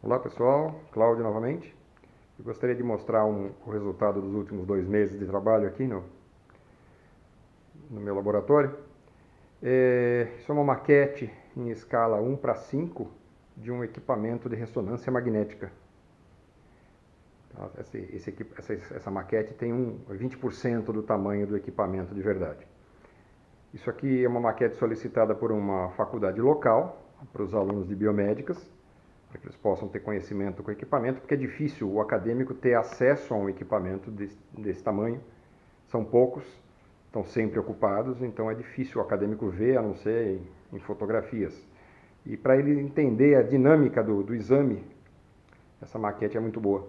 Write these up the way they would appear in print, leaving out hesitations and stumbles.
Olá pessoal, Cláudio novamente. Eu gostaria de mostrar o resultado dos últimos 2 meses de trabalho aqui no meu laboratório. Isso é uma maquete em escala 1:5 de um equipamento de ressonância magnética. Essa maquete tem 20% do tamanho do equipamento de verdade. Isso aqui é uma maquete solicitada por uma faculdade local, para os alunos de biomédicas, para que eles possam ter conhecimento com o equipamento, porque é difícil o acadêmico ter acesso a um equipamento desse tamanho. São poucos, estão sempre ocupados, então é difícil o acadêmico ver, a não ser em fotografias. E para ele entender a dinâmica do exame, essa maquete é muito boa.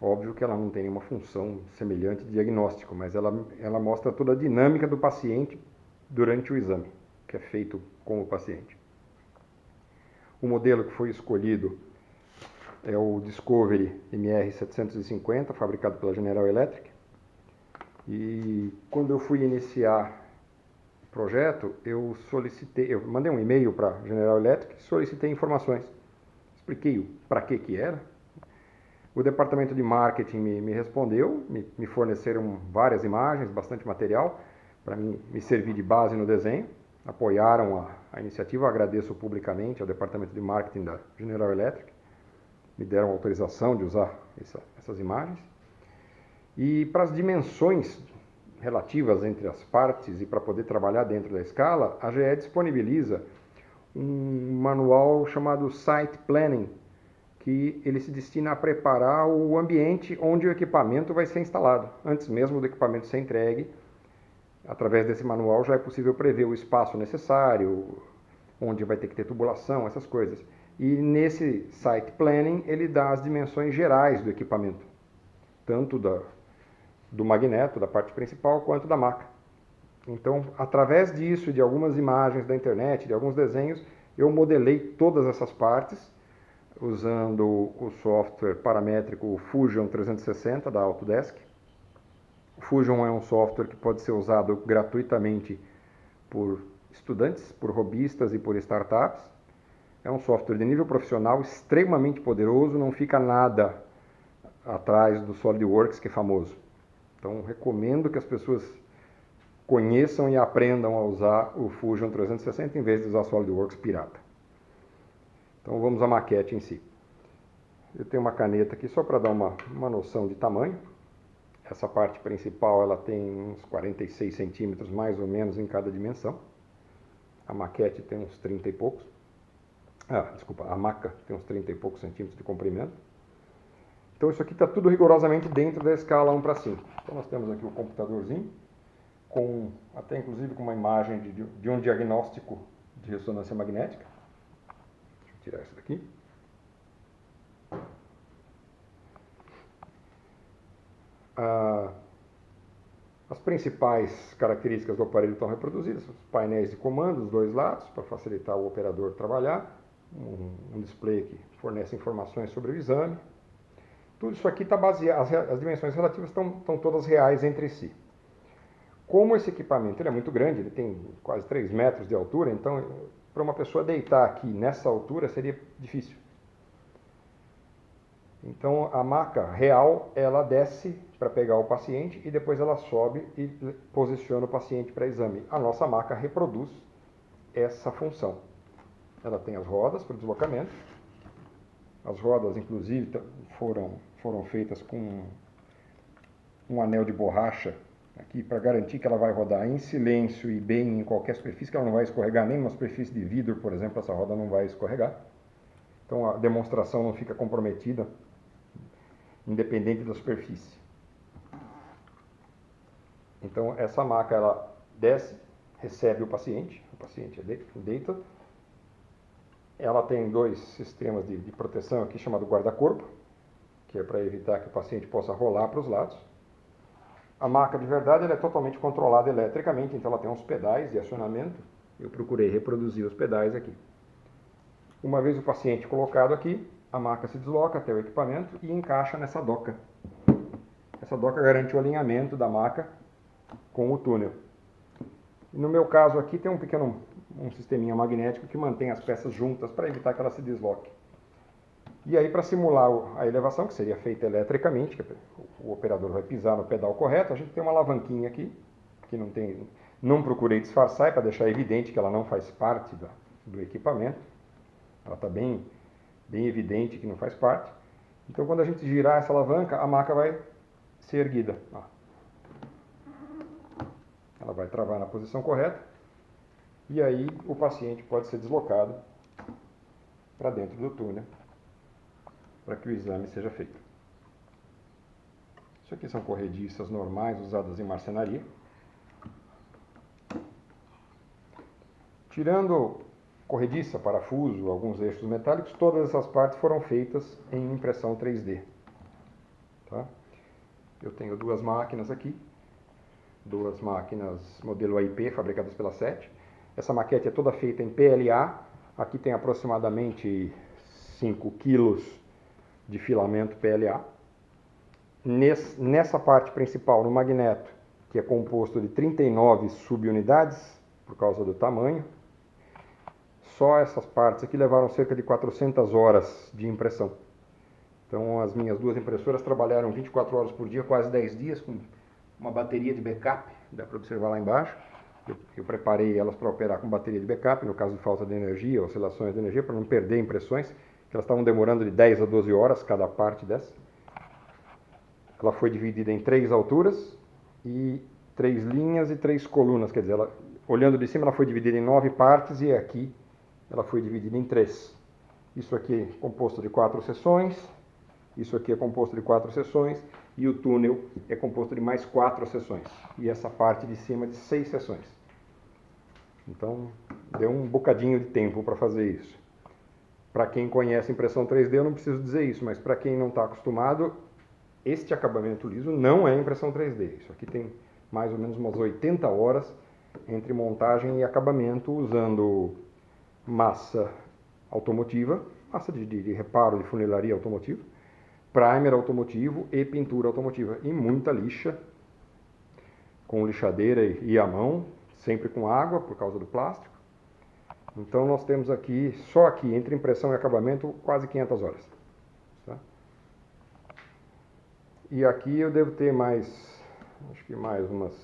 Óbvio que ela não tem nenhuma função semelhante de diagnóstico, mas ela mostra toda a dinâmica do paciente durante o exame, que é feito com o paciente. O modelo que foi escolhido é o Discovery MR750, fabricado pela General Electric. E quando eu fui iniciar o projeto, eu mandei um e-mail para a General Electric e solicitei informações. Expliquei para que era. O departamento de marketing me respondeu, me forneceram várias imagens, bastante material, para me servir de base no desenho. Apoiaram a iniciativa, agradeço publicamente ao departamento de marketing da General Electric. Me deram autorização de usar essas imagens. E para as dimensões relativas entre as partes e para poder trabalhar dentro da escala, a GE disponibiliza um manual chamado Site Planning, que ele se destina a preparar o ambiente onde o equipamento vai ser instalado. Antes mesmo do equipamento ser entregue, através desse manual já é possível prever o espaço necessário, onde vai ter que ter tubulação, essas coisas. E nesse Site Planning ele dá as dimensões gerais do equipamento, tanto do magneto, da parte principal, quanto da maca. Então, através disso, de algumas imagens da internet, de alguns desenhos, eu modelei todas essas partes, usando o software paramétrico Fusion 360 da Autodesk. O Fusion é um software que pode ser usado gratuitamente por estudantes, por hobbyistas e por startups. É um software de nível profissional extremamente poderoso, não fica nada atrás do SolidWorks, que é famoso. Então, recomendo que as pessoas conheçam e aprendam a usar o Fusion 360 em vez de usar SolidWorks pirata. Então vamos à maquete em si. Eu tenho uma caneta aqui só para dar uma noção de tamanho. Essa parte principal ela tem uns 46 centímetros mais ou menos em cada dimensão. A maquete tem uns 30 e poucos. A maca tem uns 30 e poucos centímetros de comprimento. Então isso aqui está tudo rigorosamente dentro da escala 1:5. Então nós temos aqui o computadorzinho, até inclusive com uma imagem de um diagnóstico de ressonância magnética. Tirar isso daqui. As principais características do aparelho estão reproduzidas. Os painéis de comando dos dois lados, para facilitar o operador trabalhar. Um display que fornece informações sobre o exame. Tudo isso aqui está baseado, as dimensões relativas estão todas reais entre si. Como esse equipamento ele é muito grande, ele tem quase 3 metros de altura, então para uma pessoa deitar aqui nessa altura seria difícil. Então a maca real, ela desce para pegar o paciente e depois ela sobe e posiciona o paciente para exame. A nossa maca reproduz essa função. Ela tem as rodas para deslocamento. As rodas, inclusive, foram feitas com um anel de borracha aqui para garantir que ela vai rodar em silêncio e bem em qualquer superfície, que ela não vai escorregar, nem numa superfície de vidro, por exemplo, essa roda não vai escorregar. Então a demonstração não fica comprometida, independente da superfície. Então essa maca ela desce, recebe o paciente deita. Ela tem 2 sistemas de proteção aqui chamado guarda-corpo, que é para evitar que o paciente possa rolar para os lados. A maca de verdade ela é totalmente controlada eletricamente, então ela tem uns pedais de acionamento. Eu procurei reproduzir os pedais aqui. Uma vez o paciente colocado aqui, a maca se desloca até o equipamento e encaixa nessa doca. Essa doca garante o alinhamento da maca com o túnel. E no meu caso aqui tem um sisteminha magnético que mantém as peças juntas para evitar que ela se desloque. E aí, para simular a elevação, que seria feita eletricamente, que o operador vai pisar no pedal correto, a gente tem uma alavanquinha aqui, que não procurei disfarçar, para deixar evidente que ela não faz parte do equipamento. Ela está bem evidente que não faz parte. Então, quando a gente girar essa alavanca, a maca vai ser erguida. Ó. Ela vai travar na posição correta. E aí, o paciente pode ser deslocado para dentro do túnel, para que o exame seja feito. Isso aqui são corrediças normais usadas em marcenaria. Tirando corrediça, parafuso, alguns eixos metálicos, todas essas partes foram feitas em impressão 3D. Tá? Eu tenho duas máquinas aqui, duas máquinas modelo AIP, fabricadas pela SET. Essa maquete é toda feita em PLA. Aqui tem aproximadamente 5 kg de filamento PLA. Nessa parte principal, no magneto, que é composto de 39 subunidades, por causa do tamanho, só essas partes aqui levaram cerca de 400 horas de impressão. Então, as minhas duas impressoras trabalharam 24 horas por dia, quase 10 dias, com uma bateria de backup, dá para observar lá embaixo. Eu preparei elas para operar com bateria de backup, no caso de falta de energia, oscilações de energia, para não perder impressões, que elas estavam demorando de 10 a 12 horas cada parte dessa. Ela foi dividida em 3 alturas e 3 linhas e 3 colunas, quer dizer, olhando de cima ela foi dividida em 9 partes e aqui ela foi dividida em 3. Isso aqui é composto de 4 seções, isso aqui é composto de 4 seções e o túnel é composto de mais 4 seções. E essa parte de cima de 6 seções. Então, deu um bocadinho de tempo para fazer isso. Para quem conhece impressão 3D, eu não preciso dizer isso, mas para quem não está acostumado, este acabamento liso não é impressão 3D. Isso aqui tem mais ou menos umas 80 horas entre montagem e acabamento, usando massa automotiva, massa de reparo de funilaria automotiva, primer automotivo e pintura automotiva. E muita lixa, com lixadeira e a mão, sempre com água por causa do plástico. Então nós temos aqui, só aqui, entre impressão e acabamento, quase 500 horas. Tá? E aqui eu devo ter acho que mais umas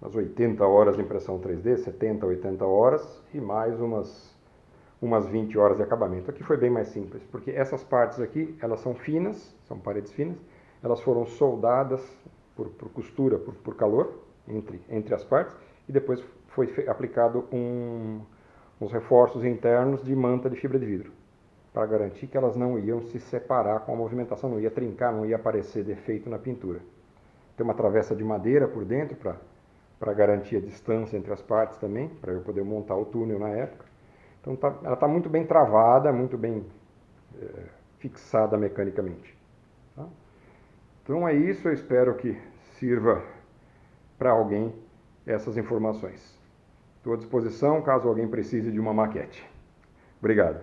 80 horas de impressão 3D, 70, 80 horas, e mais umas 20 horas de acabamento. Aqui foi bem mais simples, porque essas partes aqui, elas são finas, são paredes finas, elas foram soldadas por costura, por calor, entre as partes, e depois foi aplicado uns reforços internos de manta de fibra de vidro, para garantir que elas não iam se separar com a movimentação, não ia trincar, não ia aparecer defeito na pintura. Tem uma travessa de madeira por dentro para garantir a distância entre as partes também, para eu poder montar o túnel na época. Então ela está muito bem travada, muito bem fixada mecanicamente. Tá? Então é isso, eu espero que sirva para alguém essas informações. Estou à disposição caso alguém precise de uma maquete. Obrigado.